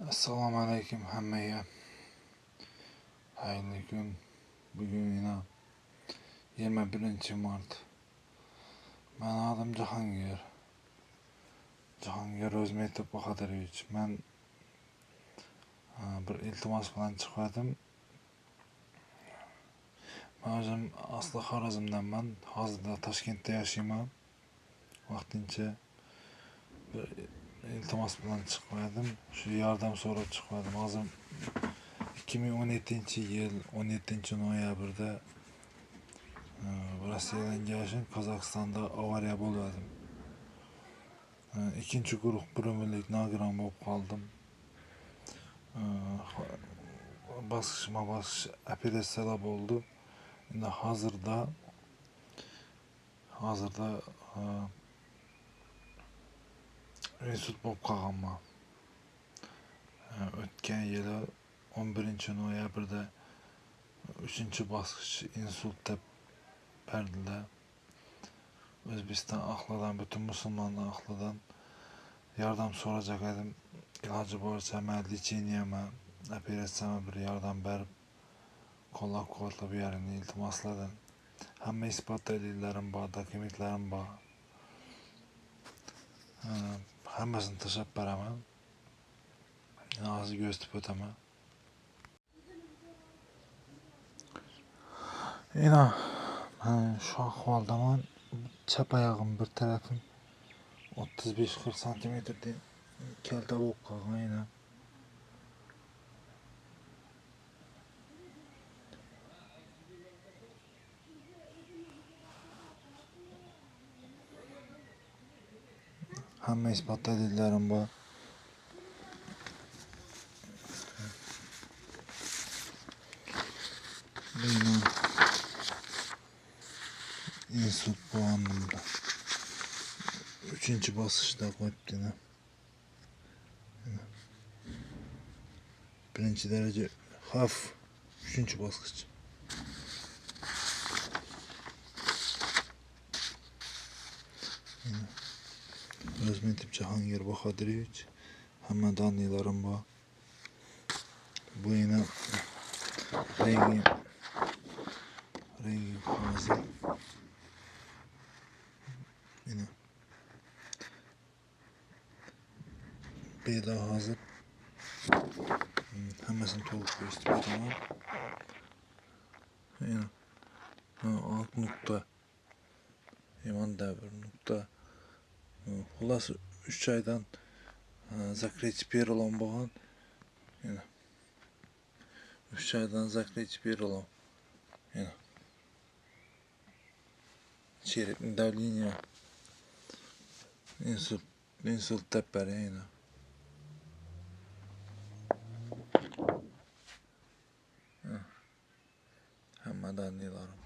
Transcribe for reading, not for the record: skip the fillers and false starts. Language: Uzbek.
Assalomu alaykum hammaga. Xayrli kun. Bugun yana 21-mart. Men adım Jahongir. Jahongir Rozmetov Bahodirevich. Men bir iltimos bilan chiqdim. Men o'zim asli Xorazmdanman. Hozirda Toshkentda yashayman. Vaqtincha bir iltimos bilan chiqdim. Shu yordam so'rab chiqdim. Hozir 2017-yil 17-noyabrda Rossiyadan kelishim Qozog'istonda avariya bo'ldi. Ikkinchi guruh birimlik nogiron bo'lib qoldim. Bosqichma-bosqich operatsiyalar bo'ldi. Endi hozirda insult bo'lib qolganman. O'tgan yili 11-noyabrda 3-bosqich insult deb berdilar. O'zbekiston ahlidan, butun musulmonlar ahlidan yordam so'rayacak edim. Iloji boricha lecheniyaga, operatsiyama bir yordam berib, qo'llab-quvvatlab beringlar iltimoslardan. Hamma isbot dalillarim bor, dokumentlarim bor. Hammasini tashlab beraman. Hozir ko'rsatib o'taman. Men shu ahvoldaman. Chap oyog'im bir tarafim 35-40 santimetrda kalta bo'lib qolgan. Hamma isbot dalillarim bor. Beni insult bo'lganimda 3-bosqichda qo'yibdi. 1-daraja xavf 3-bosqich. Rozmetov Jahongir Bahodirevich. Hamma donirlarim bor. Bu yana rengi hozir. Mana bela hozir. Hammasini to'liq ko'rsatib o'taman. Mana 6 nuqta. Yomanda bir nuqta. Xullas 3 oydan zakрыть перелом bo'lgan. 3 oydan закрыть перелом. Черепное давление. Insult deb bergan. Hamma donirlarim.